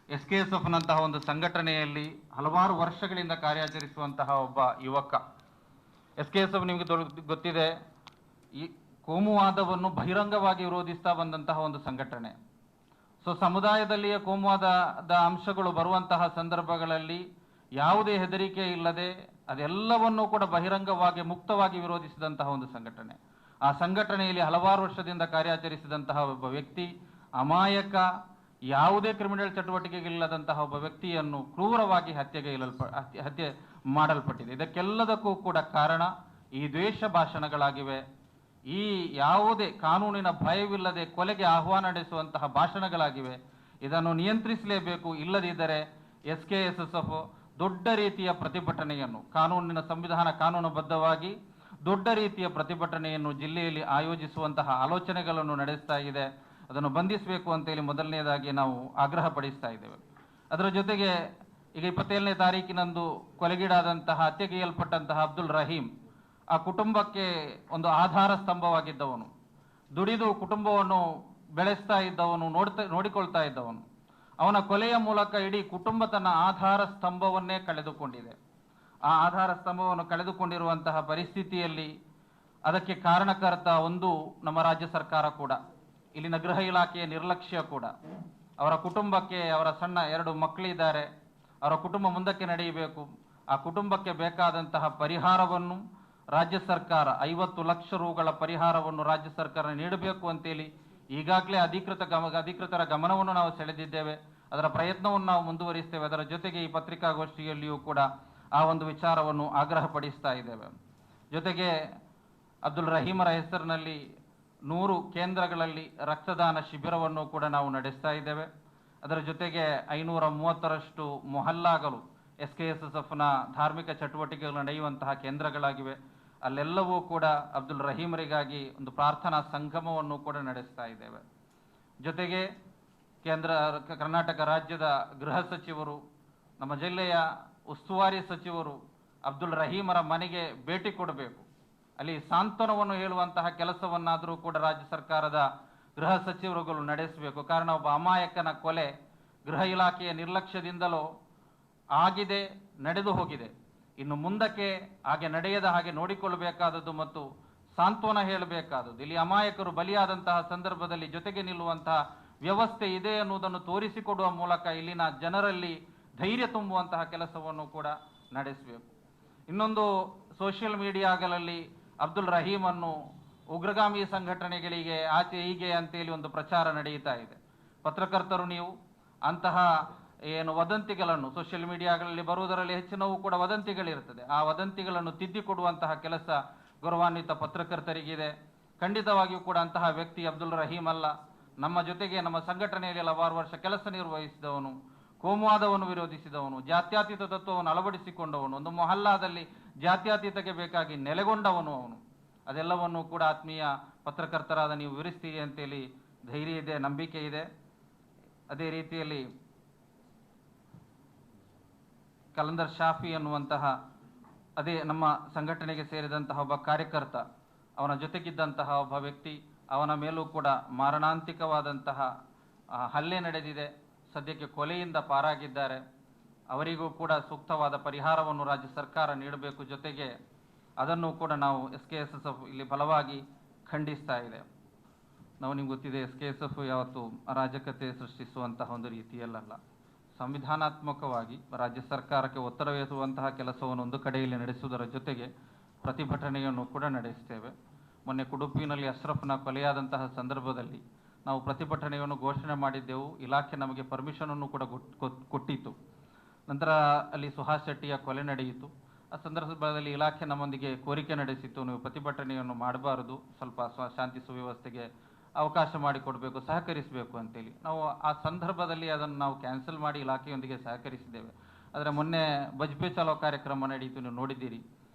SKSFನಂತಹ ಒಂದು ಸಂಘಟನೆಯಲ್ಲಿ ಹಲವಾರು ವರ್ಷಗಳಿಂದ ಕಾರ್ಯಾಚರಿಸುವಂತಹ ಒಬ್ಬ ಯುವಕ. SKSF ನಿಮಗೆ ಗೊತ್ತಿದೆ, ಈ ಕೋಮುವಾದವನ್ನು ಬಹಿರಂಗವಾಗಿ ವಿರೋಧಿಸ್ತಾ ಬಂದಂತಹ ಒಂದು ಸಂಘಟನೆ. ಸಮುದಾಯದಲ್ಲಿಯೇ ಕೋಮುವಾದದ ಅಂಶಗಳು ಬರುವಂತಹ ಸಂದರ್ಭಗಳಲ್ಲಿ ಯಾವುದೇ ಹೆದರಿಕೆ ಇಲ್ಲದೆ ಅದೆಲ್ಲವನ್ನೂ ಕೂಡ ಬಹಿರಂಗವಾಗಿ ಮುಕ್ತವಾಗಿ ವಿರೋಧಿಸಿದಂತಹ ಒಂದು ಸಂಘಟನೆ. ಆ ಸಂಘಟನೆಯಲ್ಲಿ ಹಲವಾರು ವರ್ಷದಿಂದ ಕಾರ್ಯಾಚರಿಸಿದಂತಹ ಒಬ್ಬ ವ್ಯಕ್ತಿ, ಅಮಾಯಕ, ಯಾವುದೇ ಕ್ರಿಮಿನಲ್ ಚಟುವಟಿಕೆಗಳಿಲ್ಲದಂತಹ ಒಬ್ಬ ವ್ಯಕ್ತಿಯನ್ನು ಕ್ರೂರವಾಗಿ ಹತ್ಯೆ ಮಾಡಲ್ಪಟ್ಟಿದೆ. ಇದಕ್ಕೆಲ್ಲದಕ್ಕೂ ಕೂಡ ಕಾರಣ ಈ ದ್ವೇಷ ಭಾಷಣಗಳಾಗಿವೆ. ಈ ಯಾವುದೇ ಕಾನೂನಿನ ಭಯವಿಲ್ಲದೆ ಕೊಲೆಗೆ ಆಹ್ವಾನ ನಡೆಸುವಂತಹ ಭಾಷಣಗಳಾಗಿವೆ. ಇದನ್ನು ನಿಯಂತ್ರಿಸಲೇಬೇಕು. ಇಲ್ಲದಿದ್ದರೆ SKSF ದೊಡ್ಡ ರೀತಿಯ ಪ್ರತಿಭಟನೆಯನ್ನು, ಕಾನೂನುಬದ್ಧವಾಗಿ ದೊಡ್ಡ ರೀತಿಯ ಪ್ರತಿಭಟನೆಯನ್ನು ಜಿಲ್ಲೆಯಲ್ಲಿ ಆಯೋಜಿಸುವಂತಹ ಆಲೋಚನೆಗಳನ್ನು ನಡೆಸ್ತಾ ಇದೆ. ಅದನ್ನು ಬಂಧಿಸಬೇಕು ಅಂತೇಳಿ ಮೊದಲನೇದಾಗಿ ನಾವು ಆಗ್ರಹ ಪಡಿಸ್ತಾ ಇದ್ದೇವೆ. ಅದರ ಜೊತೆಗೆ ಈಗ 27ನೇ ತಾರೀಕಿನಂದು ಕೊಲೆಗೀಡಾದಂತಹ, ಹತ್ಯೆಗೈಯಲ್ಪಟ್ಟಂತಹ ಅಬ್ದುಲ್ ರಹೀಂ ಆ ಕುಟುಂಬಕ್ಕೆ ಒಂದು ಆಧಾರ ಸ್ತಂಭವಾಗಿದ್ದವನು, ದುಡಿದು ಕುಟುಂಬವನ್ನು ಬೆಳೆಸ್ತಾ ಇದ್ದವನು, ನೋಡಿಕೊಳ್ತಾ ಇದ್ದವನು. ಅವನ ಕೊಲೆಯ ಮೂಲಕ ಇಡೀ ಕುಟುಂಬ ತನ್ನ ಆಧಾರ ಸ್ತಂಭವನ್ನೇ ಕಳೆದುಕೊಂಡಿದೆ. ಆ ಆಧಾರ ಸ್ತಂಭವನ್ನು ಕಳೆದುಕೊಂಡಿರುವಂತಹ ಪರಿಸ್ಥಿತಿಯಲ್ಲಿ ಅದಕ್ಕೆ ಕಾರಣಕರ್ತ ಒಂದು ನಮ್ಮ ರಾಜ್ಯ ಸರ್ಕಾರ ಕೂಡ, ಇಲ್ಲಿನ ಗೃಹ ಇಲಾಖೆಯ ನಿರ್ಲಕ್ಷ್ಯ ಕೂಡ. ಅವರ ಕುಟುಂಬಕ್ಕೆ, ಅವರ ಸಣ್ಣ 2 ಮಕ್ಕಳಿದ್ದಾರೆ, ಅವರ ಕುಟುಂಬ ಮುಂದಕ್ಕೆ ನಡೆಯಬೇಕು. ಆ ಕುಟುಂಬಕ್ಕೆ ಬೇಕಾದಂತಹ ಪರಿಹಾರವನ್ನು ರಾಜ್ಯ ಸರ್ಕಾರ 50 ಲಕ್ಷ ರೂಗಳ ಪರಿಹಾರವನ್ನು ರಾಜ್ಯ ಸರ್ಕಾರ ನೀಡಬೇಕು ಅಂತೇಳಿ ಈಗಾಗಲೇ ಅಧಿಕೃತರ ಗಮನವನ್ನು ನಾವು ಸೆಳೆದಿದ್ದೇವೆ. ಅದರ ಪ್ರಯತ್ನವನ್ನು ನಾವು ಮುಂದುವರಿಸ್ತೇವೆ. ಅದರ ಜೊತೆಗೆ ಈ ಪತ್ರಿಕಾಗೋಷ್ಠಿಯಲ್ಲಿಯೂ ಕೂಡ ಆ ಒಂದು ವಿಚಾರವನ್ನು ಆಗ್ರಹ ಪಡಿಸ್ತಾ ಇದ್ದೇವೆ. ಜೊತೆಗೆ ಅಬ್ದುಲ್ ರಹೀಮರ ಹೆಸರಿನಲ್ಲಿ 100 ಕೇಂದ್ರಗಳಲ್ಲಿ ರಕ್ತದಾನ ಶಿಬಿರವನ್ನು ಕೂಡ ನಾವು ನಡೆಸ್ತಾ ಇದ್ದೇವೆ. ಅದರ ಜೊತೆಗೆ 530ರಷ್ಟು ಮೊಹಲ್ಲಾಗಳು SKSFನ ಧಾರ್ಮಿಕ ಚಟುವಟಿಕೆಗಳು ನಡೆಯುವಂತಹ ಕೇಂದ್ರಗಳಾಗಿವೆ. ಅಲ್ಲೆಲ್ಲವೂ ಕೂಡ ಅಬ್ದುಲ್ ರಹೀಮರಿಗಾಗಿ ಒಂದು ಪ್ರಾರ್ಥನಾ ಸಂಗಮವನ್ನು ಕೂಡ ನಡೆಸ್ತಾ ಇದ್ದೇವೆ. ಜೊತೆಗೆ ಕರ್ನಾಟಕ ರಾಜ್ಯದ ಗೃಹ ಸಚಿವರು, ನಮ್ಮ ಜಿಲ್ಲೆಯ ಉಸ್ತುವಾರಿ ಸಚಿವರು ಅಬ್ದುಲ್ ರಹೀಮರ ಮನೆಗೆ ಭೇಟಿ ಕೊಡಬೇಕು. ಅಲ್ಲಿ ಸಾಂತ್ವನವನ್ನು ಹೇಳುವಂತಹ ಕೆಲಸವನ್ನಾದರೂ ಕೂಡ ರಾಜ್ಯ ಸರ್ಕಾರದ ಗೃಹ ಸಚಿವರುಗಳು ನಡೆಸಬೇಕು. ಕಾರಣ ಒಬ್ಬ ಅಮಾಯಕನ ಕೊಲೆ ಗೃಹ ಇಲಾಖೆಯ ನಿರ್ಲಕ್ಷ್ಯದಿಂದಲೋ ಆಗಿದೆ, ನಡೆದು ಹೋಗಿದೆ. ಇನ್ನು ಮುಂದಕ್ಕೆ ಹಾಗೆ ನಡೆಯದ ಹಾಗೆ ನೋಡಿಕೊಳ್ಳಬೇಕಾದದ್ದು ಮತ್ತು ಸಾಂತ್ವನ ಹೇಳಬೇಕಾದದ್ದು. ಇಲ್ಲಿ ಅಮಾಯಕರು ಬಲಿಯಾದಂತಹ ಸಂದರ್ಭದಲ್ಲಿ ಜೊತೆಗೆ ನಿಲ್ಲುವಂತಹ ವ್ಯವಸ್ಥೆ ಇದೆ ಅನ್ನುವುದನ್ನು ತೋರಿಸಿಕೊಡುವ ಮೂಲಕ ಇಲ್ಲಿನ ಜನರಲ್ಲಿ ಧೈರ್ಯ ತುಂಬುವಂತಹ ಕೆಲಸವನ್ನು ಕೂಡ ನಡೆಸಬೇಕು. ಇನ್ನೊಂದು, ಸೋಷಿಯಲ್ ಮೀಡಿಯಾಗಳಲ್ಲಿ ಅಬ್ದುಲ್ ರಹೀಮನ್ನು ಉಗ್ರಗಾಮಿ ಸಂಘಟನೆಗಳಿಗೆ ಆಚೆ ಹೀಗೆ ಅಂತೇಳಿ ಒಂದು ಪ್ರಚಾರ ನಡೆಯುತ್ತಾ ಇದೆ. ಪತ್ರಕರ್ತರು ನೀವು ಅಂತಹ ಏನು ವದಂತಿಗಳನ್ನು ಸೋಷಿಯಲ್ ಮೀಡಿಯಾಗಳಲ್ಲಿ ಬರುವುದರಲ್ಲಿ ಹೆಚ್ಚಿನವು ಕೂಡ ವದಂತಿಗಳಿರ್ತದೆ. ಆ ವದಂತಿಗಳನ್ನು ತಿದ್ದಿಕೊಡುವಂತಹ ಕೆಲಸ ಗೌರವಾನ್ವಿತ ಪತ್ರಕರ್ತರಿಗಿದೆ. ಖಂಡಿತವಾಗಿಯೂ ಕೂಡ ಅಂತಹ ವ್ಯಕ್ತಿ ಅಬ್ದುಲ್ ರಹೀಂ ಅಲ್ಲ. ನಮ್ಮ ಜೊತೆಗೆ ನಮ್ಮ ಸಂಘಟನೆಯಲ್ಲಿ ಹಲವಾರು ವರ್ಷ ಕೆಲಸ ನಿರ್ವಹಿಸಿದವನು, ಕೋಮುವಾದವನ್ನು ವಿರೋಧಿಸಿದವನು, ಜಾತ್ಯತೀತ ತತ್ವವನ್ನು ಅಳವಡಿಸಿಕೊಂಡವನು, ಒಂದು ಮೊಹಲ್ಲಾದಲ್ಲಿ ಜಾತ್ಯತೀತಕ್ಕೆ ಬೇಕಾಗಿ ನೆಲೆಗೊಂಡವನು ಅವನು. ಅದೆಲ್ಲವನ್ನು ಕೂಡ ಆತ್ಮೀಯ ಪತ್ರಕರ್ತರಾದ ನೀವು ವಿವರಿಸ್ತೀರಿ ಅಂತೇಳಿ ಧೈರ್ಯ ಇದೆ, ನಂಬಿಕೆ ಇದೆ. ಅದೇ ರೀತಿಯಲ್ಲಿ ಕಲಂದರ್ ಶಾಫಿ ಅನ್ನುವಂತಹ ಅದೇ ನಮ್ಮ ಸಂಘಟನೆಗೆ ಸೇರಿದಂತಹ ಒಬ್ಬ ಕಾರ್ಯಕರ್ತ, ಅವನ ಜೊತೆಗಿದ್ದಂತಹ ಒಬ್ಬ ವ್ಯಕ್ತಿ, ಅವನ ಮೇಲೂ ಕೂಡ ಮಾರಣಾಂತಿಕವಾದಂತಹ ಹಲ್ಲೆ ನಡೆದಿದೆ. ಸದ್ಯಕ್ಕೆ ಕೊಲೆಯಿಂದ ಪಾರಾಗಿದ್ದಾರೆ. ಅವರಿಗೂ ಕೂಡ ಸೂಕ್ತವಾದ ಪರಿಹಾರವನ್ನು ರಾಜ್ಯ ಸರ್ಕಾರ ನೀಡಬೇಕು. ಜೊತೆಗೆ ಅದನ್ನು ಕೂಡ ನಾವು SKSF ಇಲ್ಲಿ ಬಲವಾಗಿ ಖಂಡಿಸ್ತಾ ಇದೆ. ನಿಮ್ಗೆ ಗೊತ್ತಿದೆ, SKSF ಯಾವತ್ತು ಅರಾಜಕತೆ ಸೃಷ್ಟಿಸುವಂತಹ ಒಂದು ರೀತಿಯಲ್ಲ. ಸಂವಿಧಾನಾತ್ಮಕವಾಗಿ ರಾಜ್ಯ ಸರ್ಕಾರಕ್ಕೆ ಒತ್ತಡವೇಸುವಂತಹ ಕೆಲಸವನ್ನು ಒಂದು ಕಡೆಯಲ್ಲಿ ನಡೆಸುವುದರ ಜೊತೆಗೆ ಪ್ರತಿಭಟನೆಯನ್ನು ಕೂಡ ನಡೆಸ್ತೇವೆ. ಮೊನ್ನೆ ಕುಡುಪಿನಲ್ಲಿ ಅಶ್ರಫ್ನ ಕೊಲೆಯಾದಂತಹ ಸಂದರ್ಭದಲ್ಲಿ ನಾವು ಪ್ರತಿಭಟನೆಯನ್ನು ಘೋಷಣೆ ಮಾಡಿದ್ದೆವು. ಇಲಾಖೆ ನಮಗೆ ಪರ್ಮಿಷನನ್ನು ಕೂಡ ಕೊಟ್ಟಿತ್ತು. ನಂತರ ಅಲ್ಲಿ ಸುಹಾಸ್ ಶೆಟ್ಟಿಯ ಕೊಲೆ ನಡೆಯಿತು. ಆ ಸಂದರ್ಭದಲ್ಲಿ ಇಲಾಖೆ ನಮ್ಮೊಂದಿಗೆ ಕೋರಿಕೆ ನಡೆಸಿತ್ತು, ನೀವು ಪ್ರತಿಭಟನೆಯನ್ನು ಮಾಡಬಾರದು, ಸ್ವಲ್ಪ ಶಾಂತಿ ಸುವ್ಯವಸ್ಥೆಗೆ ಅವಕಾಶ ಮಾಡಿಕೊಡಬೇಕು, ಸಹಕರಿಸಬೇಕು ಅಂತೇಳಿ. ನಾವು ಆ ಸಂದರ್ಭದಲ್ಲಿ ಅದನ್ನು ನಾವು ಕ್ಯಾನ್ಸಲ್ ಮಾಡಿ ಇಲಾಖೆಯೊಂದಿಗೆ ಸಹಕರಿಸಿದ್ದೇವೆ. ಆದರೆ ಮೊನ್ನೆ ಬಜ್ಪೆ ಚಾಲೋ ಕಾರ್ಯಕ್ರಮ ನಡೆಯಿತು, ನೀವು ನೋಡಿದ್ದೀರಿ.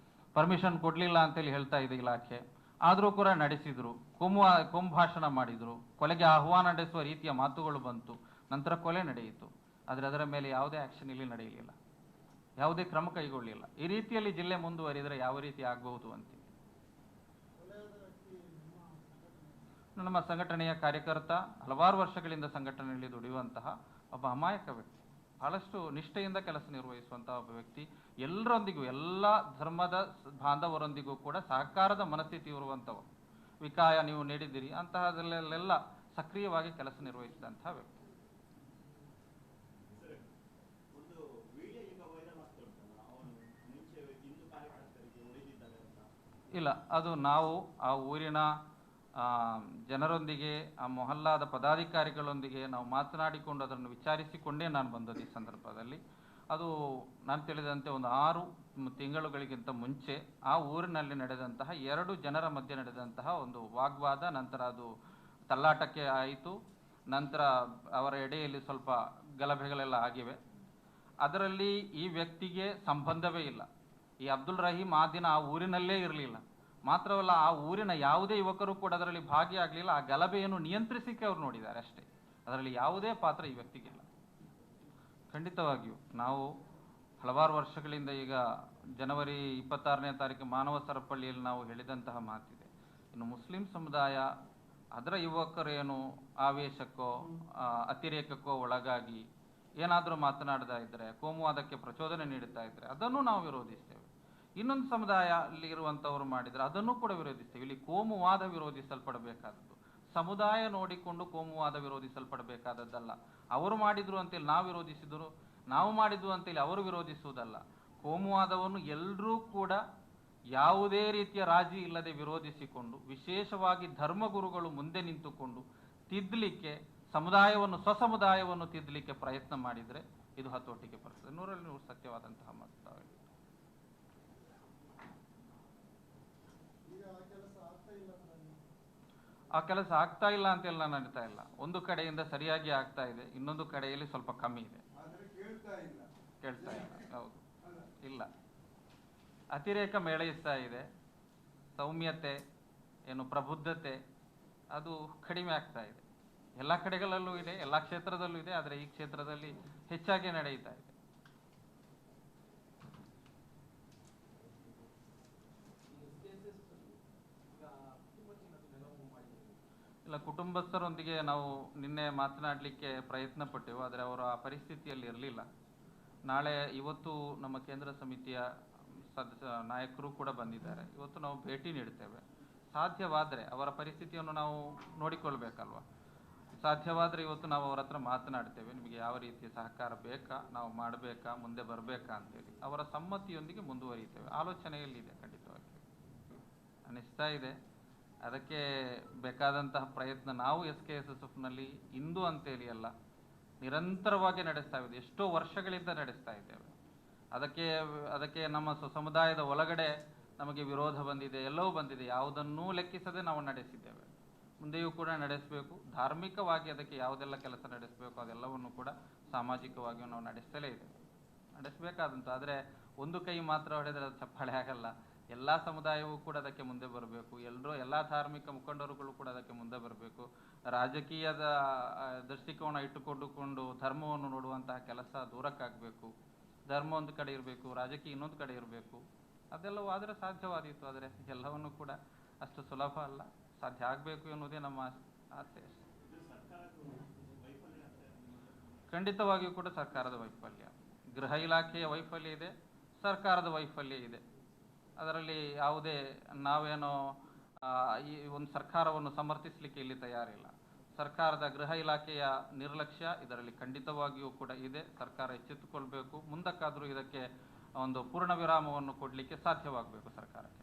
ಪರ್ಮಿಷನ್ ಕೊಡಲಿಲ್ಲ ಅಂತೇಳಿ ಹೇಳ್ತಾ ಇದೆ ಇಲಾಖೆ. ಆದರೂ ಕೂಡ ನಡೆಸಿದರು, ಕೋಮು ಭಾಷಣ ಮಾಡಿದರು, ಕೊಲೆಗೆ ಆಹ್ವಾನ ನಡೆಸುವ ರೀತಿಯ ಮಾತುಗಳು ಬಂತು. ನಂತರ ಕೊಲೆ ನಡೆಯಿತು. ಆದರೆ ಅದರ ಮೇಲೆ ಯಾವುದೇ ಆ್ಯಕ್ಷನ್ ಇಲ್ಲಿ ನಡೆಯಲಿಲ್ಲ, ಯಾವುದೇ ಕ್ರಮ ಕೈಗೊಳ್ಳಲಿಲ್ಲ. ಈ ರೀತಿಯಲ್ಲಿ ಜಿಲ್ಲೆ ಮುಂದುವರಿದರೆ ಯಾವ ರೀತಿ ಆಗಬಹುದು ಅಂತೀವಿ. ನಮ್ಮ ಸಂಘಟನೆಯ ಕಾರ್ಯಕರ್ತ, ಹಲವಾರು ವರ್ಷಗಳಿಂದ ಸಂಘಟನೆಯಲ್ಲಿ ದುಡಿಯುವಂತಹ ಒಬ್ಬ ಅಮಾಯಕ ವ್ಯಕ್ತಿ. ಬಹಳಷ್ಟು ನಿಷ್ಠೆಯಿಂದ ಕೆಲಸ ನಿರ್ವಹಿಸುವಂತಹ ಒಬ್ಬ ವ್ಯಕ್ತಿ. ಎಲ್ಲರೊಂದಿಗೂ, ಎಲ್ಲ ಧರ್ಮದ ಬಾಂಧವರೊಂದಿಗೂ ಕೂಡ ಸಹಕಾರದ ಮನಸ್ಥಿತಿ ಇರುವಂಥವರು. ವಿಕಾಯ ನೀವು ನೀಡಿದ್ದೀರಿ, ಅಂತಹದಲ್ಲೆಲ್ಲ ಸಕ್ರಿಯವಾಗಿ ಕೆಲಸ ನಿರ್ವಹಿಸಿದಂತಹ ವ್ಯಕ್ತಿ. ಇಲ್ಲ, ಅದು ನಾವು ಆ ಊರಿನ ಜನರೊಂದಿಗೆ, ಆ ಮೊಹಲ್ಲಾದ ಪದಾಧಿಕಾರಿಗಳೊಂದಿಗೆ ನಾವು ಮಾತನಾಡಿಕೊಂಡು ಅದನ್ನು ವಿಚಾರಿಸಿಕೊಂಡೇ ನಾನು ಬಂದದ್ದು. ಈ ಸಂದರ್ಭದಲ್ಲಿ ಅದು ನಾನು ತಿಳಿದಂತೆ ಒಂದು 6 ತಿಂಗಳುಗಳಿಗಿಂತ ಮುಂಚೆ ಆ ಊರಿನಲ್ಲಿ ನಡೆದಂತಹ 2 ಜನರ ಮಧ್ಯೆ ನಡೆದಂತಹ ಒಂದು ವಾಗ್ವಾದ, ನಂತರ ಅದು ತಲ್ಲಾಟಕ್ಕೆ ಆಯಿತು. ನಂತರ ಅವರ ಎಡೆಯಲ್ಲಿ ಸ್ವಲ್ಪ ಗಲಭೆಗಳೆಲ್ಲ ಆಗಿವೆ. ಅದರಲ್ಲಿ ಈ ವ್ಯಕ್ತಿಗೆ ಸಂಬಂಧವೇ ಇಲ್ಲ. ಈ ಅಬ್ದುಲ್ ರಹೀಂ ಆ ದಿನ ಆ ಊರಿನಲ್ಲೇ ಇರಲಿಲ್ಲ. ಮಾತ್ರವಲ್ಲ, ಆ ಊರಿನ ಯಾವುದೇ ಯುವಕರು ಕೂಡ ಅದರಲ್ಲಿ ಭಾಗಿಯಾಗಲಿಲ್ಲ. ಆ ಗಲಭೆಯನ್ನು ನಿಯಂತ್ರಿಸಿಕೆ ಅವರು ನೋಡಿದ್ದಾರೆ ಅಷ್ಟೇ. ಅದರಲ್ಲಿ ಯಾವುದೇ ಪಾತ್ರ ಈ ವ್ಯಕ್ತಿಗಿಲ್ಲ. ಖಂಡಿತವಾಗಿಯೂ ನಾವು ಹಲವಾರು ವರ್ಷಗಳಿಂದ, ಈಗ ಜನವರಿ 26ನೇ ತಾರೀಕು ಮಾನವ ಸರಪಳಿಯಲ್ಲಿ ನಾವು ಹೇಳಿದಂತಹ ಮಾತಿದೆ. ಇನ್ನು ಮುಸ್ಲಿಂ ಸಮುದಾಯ ಅದರ ಯುವಕರೇನು ಆವೇಶಕ್ಕೋ ಅತಿರೇಕಕ್ಕೋ ಒಳಗಾಗಿ ಏನಾದರೂ ಮಾತನಾಡ್ತಾ ಇದ್ದರೆ, ಕೋಮುವಾದಕ್ಕೆ ಪ್ರಚೋದನೆ ನೀಡುತ್ತಾ ಇದ್ದರೆ ಅದನ್ನು ನಾವು ವಿರೋಧಿಸ್ತೇವೆ. ಇನ್ನೊಂದು ಸಮುದಾಯ ಅಲ್ಲಿ ಇರುವಂಥವ್ರು ಮಾಡಿದರೆ ಅದನ್ನು ಕೂಡ ವಿರೋಧಿಸ್ತೇವೆ. ಇಲ್ಲಿ ಕೋಮುವಾದ ವಿರೋಧಿಸಲ್ಪಡಬೇಕಾದದ್ದು, ಸಮುದಾಯ ನೋಡಿಕೊಂಡು ಕೋಮುವಾದ ವಿರೋಧಿಸಲ್ಪಡಬೇಕಾದದ್ದಲ್ಲ. ಅವರು ಮಾಡಿದ್ರು ಅಂತೇಳಿ ನಾವು ವಿರೋಧಿಸಿದರು, ನಾವು ಮಾಡಿದ್ವು ಅಂತೇಳಿ ಅವರು ವಿರೋಧಿಸುವುದಲ್ಲ. ಕೋಮುವಾದವನ್ನು ಎಲ್ಲರೂ ಕೂಡ ಯಾವುದೇ ರೀತಿಯ ರಾಜಿ ಇಲ್ಲದೆ ವಿರೋಧಿಸಿಕೊಂಡು, ವಿಶೇಷವಾಗಿ ಧರ್ಮಗುರುಗಳು ಮುಂದೆ ನಿಂತುಕೊಂಡು ತಿದ್ದಲಿಕ್ಕೆ, ಸ್ವಸಮುದಾಯವನ್ನು ತಿದ್ದಲಿಕ್ಕೆ ಪ್ರಯತ್ನ ಮಾಡಿದರೆ ಇದು ಹತೋಟಿಗೆ ಬರ್ತದೆ. 100ರಲ್ಲಿ 100 ಸತ್ಯವಾದಂತಹ ಮಾತು. ಆ ಕೆಲಸ ಆಗ್ತಾ ಇಲ್ಲ ಅಂತೇಳಿ ನಾನು ಅನಿತಾ ಇಲ್ಲ. ಒಂದು ಕಡೆಯಿಂದ ಸರಿಯಾಗಿ ಆಗ್ತಾ ಇದೆ, ಇನ್ನೊಂದು ಕಡೆಯಲ್ಲಿ ಸ್ವಲ್ಪ ಕಮ್ಮಿ ಇದೆ. ಕೇಳ್ತಾ ಇಲ್ಲ. ಹೌದು, ಇಲ್ಲ, ಅತಿರೇಕ ಮೇಳೈಸ್ತಾ ಇದೆ. ಸೌಮ್ಯತೆ, ಏನು ಪ್ರಬುದ್ಧತೆ, ಅದು ಕಡಿಮೆ ಆಗ್ತಾ ಇದೆ. ಎಲ್ಲ ಕಡೆಗಳಲ್ಲೂ ಇದೆ, ಎಲ್ಲ ಕ್ಷೇತ್ರದಲ್ಲೂ ಇದೆ. ಆದರೆ ಈ ಕ್ಷೇತ್ರದಲ್ಲಿ ಹೆಚ್ಚಾಗಿ ನಡೆಯುತ್ತಾ ಇದೆ. ಇಲ್ಲ, ಕುಟುಂಬಸ್ಥರೊಂದಿಗೆ ನಾವು ನಿನ್ನೆ ಮಾತನಾಡಲಿಕ್ಕೆ ಪ್ರಯತ್ನ ಪಟ್ಟೆವು, ಆದರೆ ಅವರು ಆ ಪರಿಸ್ಥಿತಿಯಲ್ಲಿ ಇರಲಿಲ್ಲ. ಇವತ್ತು ನಮ್ಮ ಕೇಂದ್ರ ಸಮಿತಿಯ ನಾಯಕರು ಕೂಡ ಬಂದಿದ್ದಾರೆ. ಇವತ್ತು ನಾವು ಭೇಟಿ ನೀಡ್ತೇವೆ. ಸಾಧ್ಯವಾದರೆ ಅವರ ಪರಿಸ್ಥಿತಿಯನ್ನು ನಾವು ನೋಡಿಕೊಳ್ಬೇಕಲ್ವ. ಸಾಧ್ಯವಾದರೆ ಇವತ್ತು ನಾವು ಅವರ ಹತ್ರ ಮಾತನಾಡ್ತೇವೆ. ನಿಮಗೆ ಯಾವ ರೀತಿಯ ಸಹಕಾರ ಬೇಕಾ, ನಾವು ಮಾಡಬೇಕಾ, ಮುಂದೆ ಬರಬೇಕಾ ಅಂತೇಳಿ ಅವರ ಸಮ್ಮತಿಯೊಂದಿಗೆ ಮುಂದುವರಿತೇವೆ. ಆಲೋಚನೆಯಲ್ಲಿದೆ, ಖಂಡಿತವಾಗಿ ಅನಿಸ್ತಾ ಇದೆ. ಅದಕ್ಕೆ ಬೇಕಾದಂತಹ ಪ್ರಯತ್ನ ನಾವು SKSSFನಲ್ಲಿ ಇಂದು ಅಂತೇಳಿ ಅಲ್ಲ, ನಿರಂತರವಾಗಿ ನಡೆಸ್ತಾ ಇದ್ದೇವೆ. ಎಷ್ಟೋ ವರ್ಷಗಳಿಂದ ನಡೆಸ್ತಾ ಇದ್ದೇವೆ. ಅದಕ್ಕೆ ನಮ್ಮ ಸಮುದಾಯದ ಒಳಗಡೆ ನಮಗೆ ವಿರೋಧ ಬಂದಿದೆ, ಎಲ್ಲವೂ ಬಂದಿದೆ. ಯಾವುದನ್ನೂ ಲೆಕ್ಕಿಸದೆ ನಾವು ನಡೆಸಿದ್ದೇವೆ, ಮುಂದೆಯೂ ಕೂಡ ನಡೆಸಬೇಕು. ಧಾರ್ಮಿಕವಾಗಿ ಅದಕ್ಕೆ ಯಾವುದೆಲ್ಲ ಕೆಲಸ ನಡೆಸಬೇಕು ಅದೆಲ್ಲವನ್ನು ಕೂಡ ಸಾಮಾಜಿಕವಾಗಿಯೂ ನಾವು ನಡೆಸಲೇ ಇದ್ದೇವೆ, ನಡೆಸಬೇಕಾದಂಥ. ಆದರೆ ಒಂದು ಕೈ ಮಾತ್ರ ಹೊಡೆದರೆ ಅದು ಚಪ್ಪಾಳೆ ಆಗಲ್ಲ. ಎಲ್ಲ ಸಮುದಾಯವೂ ಕೂಡ ಅದಕ್ಕೆ ಮುಂದೆ ಬರಬೇಕು. ಎಲ್ಲ ಧಾರ್ಮಿಕ ಮುಖಂಡರುಗಳು ಕೂಡ ಅದಕ್ಕೆ ಮುಂದೆ ಬರಬೇಕು. ರಾಜಕೀಯದ ದೃಷ್ಟಿಕೋನ ಇಟ್ಟುಕೊಂಡುಕೊಂಡು ಧರ್ಮವನ್ನು ನೋಡುವಂತಹ ಕೆಲಸ ದೂರಕ್ಕಾಗಬೇಕು. ಧರ್ಮ ಒಂದು ಕಡೆ ಇರಬೇಕು, ರಾಜಕೀಯ ಇನ್ನೊಂದು ಕಡೆ ಇರಬೇಕು. ಅದೆಲ್ಲವೂ ಆದರೆ ಸಾಧ್ಯವಾದೀತು. ಆದರೆ ಎಲ್ಲವನ್ನು ಕೂಡ ಅಷ್ಟು ಸುಲಭ ಅಲ್ಲ. ಸಾಧ್ಯ ಆಗಬೇಕು ಎನ್ನುವುದೇ ನಮ್ಮ ಆಸೆ. ಖಂಡಿತವಾಗಿಯೂ ಕೂಡ ಸರ್ಕಾರದ ವೈಫಲ್ಯ, ಗೃಹ ಇಲಾಖೆಯ ವೈಫಲ್ಯ ಇದೆ, ಸರ್ಕಾರದ ವೈಫಲ್ಯ ಇದೆ. ಅದರಲ್ಲಿ ಯಾವುದೇ ನಾವೇನೋ ಈ ಒಂದು ಸರ್ಕಾರವನ್ನು ಸಮರ್ಥಿಸಲಿಕ್ಕೆ ಇಲ್ಲಿ ತಯಾರಿಲ್ಲ. ಸರ್ಕಾರದ ಗೃಹ ಇಲಾಖೆಯ ನಿರ್ಲಕ್ಷ್ಯ ಇದರಲ್ಲಿ ಖಂಡಿತವಾಗಿಯೂ ಕೂಡ ಇದೆ. ಸರ್ಕಾರ ಎಚ್ಚೆತ್ತುಕೊಳ್ಬೇಕು. ಮುಂದಕ್ಕಾದರೂ ಇದಕ್ಕೆ ಒಂದು ಪೂರ್ಣ ವಿರಾಮವನ್ನು ಕೊಡಲಿಕ್ಕೆ ಸಾಧ್ಯವಾಗಬೇಕು ಸರ್ಕಾರಕ್ಕೆ.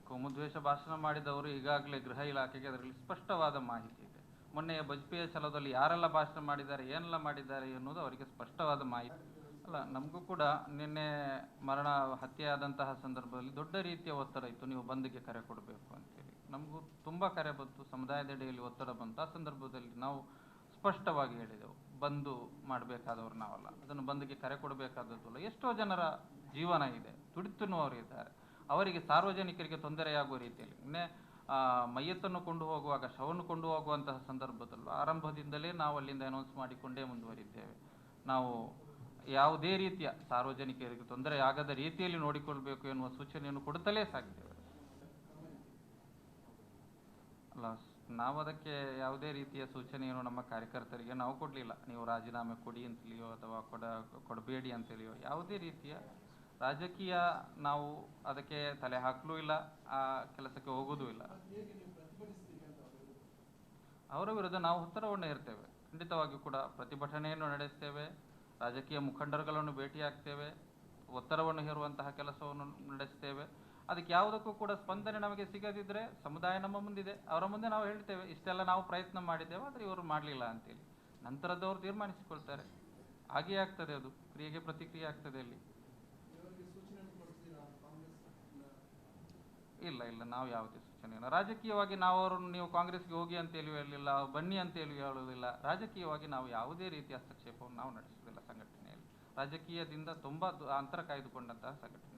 ಕೋಮುದ್ವೇಷ ಭಾಷಣ ಮಾಡಿದವರು ಈಗಾಗಲೇ ಗೃಹ ಇಲಾಖೆಗೆ ಅದರಲ್ಲಿ ಸ್ಪಷ್ಟವಾದ ಮಾಹಿತಿ ಇದೆ. ಮೊನ್ನೆಯ ಬಜ್ಪೆಯ ಛಲದಲ್ಲಿ ಯಾರೆಲ್ಲ ಭಾಷಣ ಮಾಡಿದ್ದಾರೆ, ಏನೆಲ್ಲ ಮಾಡಿದ್ದಾರೆ ಎನ್ನುವುದು ಅವರಿಗೆ ಸ್ಪಷ್ಟವಾದ ಮಾಹಿತಿ ಅಲ್ಲ. ನಮಗೂ ಕೂಡ ನಿನ್ನೆ ಹತ್ಯೆ ಆದಂತಹ ಸಂದರ್ಭದಲ್ಲಿ ದೊಡ್ಡ ರೀತಿಯ ಒತ್ತಡ ಇತ್ತು, ನೀವು ಬಂದ್ಗೆ ಕರೆ ಕೊಡಬೇಕು ಅಂತೇಳಿ. ನಮಗೂ ತುಂಬ ಕರೆ ಬಂತು, ಸಮುದಾಯದೆಡೆಯಲ್ಲಿ ಒತ್ತಡ ಬಂತು. ಆ ಸಂದರ್ಭದಲ್ಲಿ ನಾವು ಸ್ಪಷ್ಟವಾಗಿ ಹೇಳಿದೆವು, ಬಂದು ಮಾಡಬೇಕಾದವರು ನಾವಲ್ಲ, ಅದನ್ನು ಬಂದ್ಗೆ ಕರೆ ಕೊಡಬೇಕಾದದ್ದಲ್ಲ. ಎಷ್ಟೋ ಜನರ ಜೀವನ ಇದೆ, ತುಡಿತುವವರು ಇದ್ದಾರೆ, ಅವರಿಗೆ ಸಾರ್ವಜನಿಕರಿಗೆ ತೊಂದರೆಯಾಗುವ ರೀತಿಯಲ್ಲಿ. ಮೈಯತ್ತನ್ನು ಕೊಂಡು ಹೋಗುವಾಗ, ಶವವನ್ನು ಕೊಂಡು ಹೋಗುವಂತಹ ಸಂದರ್ಭದಲ್ಲೂ ಆರಂಭದಿಂದಲೇ ನಾವು ಅಲ್ಲಿಂದ ಅನೌನ್ಸ್ ಮಾಡಿಕೊಂಡೇ ಮುಂದುವರಿದ್ದೇವೆ. ನಾವು ಯಾವುದೇ ರೀತಿಯ ಸಾರ್ವಜನಿಕರಿಗೆ ತೊಂದರೆ ಆಗದ ರೀತಿಯಲ್ಲಿ ನೋಡಿಕೊಳ್ಬೇಕು ಎನ್ನುವ ಸೂಚನೆಯನ್ನು ಕೊಡುತ್ತಲೇ ಸಾಗಿದ್ದೇವೆ. ಅಲ್ಲ, ಅಲ್ಲ, ನಾವು ಅದಕ್ಕೆ ಯಾವುದೇ ರೀತಿಯ ಸೂಚನೆಯನ್ನು ನಮ್ಮ ಕಾರ್ಯಕರ್ತರಿಗೆ ನಾವು ಕೊಡಲಿಲ್ಲ. ನೀವು ರಾಜೀನಾಮೆ ಕೊಡಿ ಅಂತೇಳಿಯೋ ಅಥವಾ ಕೊಡಬೇಡಿ ಅಂತೇಳಿಯೋ ಯಾವುದೇ ರೀತಿಯ ರಾಜಕೀಯ ನಾವು ಅದಕ್ಕೆ ತಲೆ ಹಾಕಲೂ ಇಲ್ಲ, ಆ ಕೆಲಸಕ್ಕೆ ಹೋಗೋದೂ ಇಲ್ಲ. ಅವರ ವಿರುದ್ಧ ನಾವು ಉತ್ತರವನ್ನು ಇರ್ತೇವೆ. ಖಂಡಿತವಾಗಿಯೂ ಕೂಡ ಪ್ರತಿಭಟನೆಯನ್ನು ನಡೆಸ್ತೇವೆ, ರಾಜಕೀಯ ಮುಖಂಡರುಗಳನ್ನು ಭೇಟಿಯಾಗ್ತೇವೆ, ಒತ್ತಡವನ್ನು ಹೇರುವಂತಹ ಕೆಲಸವನ್ನು ನಡೆಸ್ತೇವೆ. ಅದಕ್ಕೆ ಯಾವುದಕ್ಕೂ ಕೂಡ ಸ್ಪಂದನೆ ನಮಗೆ ಸಿಗದಿದ್ದರೆ ಸಮುದಾಯ ನಮ್ಮ ಮುಂದಿದೆ, ಅವರ ಮುಂದೆ ನಾವು ಹೇಳ್ತೇವೆ ಇಷ್ಟೆಲ್ಲ ನಾವು ಪ್ರಯತ್ನ ಮಾಡಿದ್ದೇವೆ ಆದರೆ ಇವರು ಮಾಡಲಿಲ್ಲ ಅಂತೇಳಿ. ನಂತರದವರು ತೀರ್ಮಾನಿಸಿಕೊಳ್ತಾರೆ. ಹಾಗೇ ಆಗ್ತದೆ, ಅದು ಕ್ರಿಯೆಗೆ ಪ್ರತಿಕ್ರಿಯೆ ಆಗ್ತದೆ ಅಲ್ಲಿ. ಇಲ್ಲ ಇಲ್ಲ, ನಾವು ಯಾವುದೇ ಸೂಚನೆ ಇಲ್ಲ. ರಾಜಕೀಯವಾಗಿ ನಾವು ಅವರನ್ನು ನೀವು ಕಾಂಗ್ರೆಸ್ಗೆ ಹೋಗಿ ಅಂತ ಹೇಳಲಿಲ್ಲ, ಬನ್ನಿ ಅಂತ ಹೇಳುವುದಿಲ್ಲ. ರಾಜಕೀಯವಾಗಿ ನಾವು ಯಾವುದೇ ರೀತಿಯ ಹಸ್ತಕ್ಷೇಪವನ್ನು ನಾವು ನಡೆಸುವುದಿಲ್ಲ ಸಂಘಟನೆಯಲ್ಲಿ. ರಾಜಕೀಯದಿಂದ ತುಂಬಾ ಅಂತರ ಕಾಯ್ದುಕೊಂಡಂತಹ ಸಂಘಟನೆ.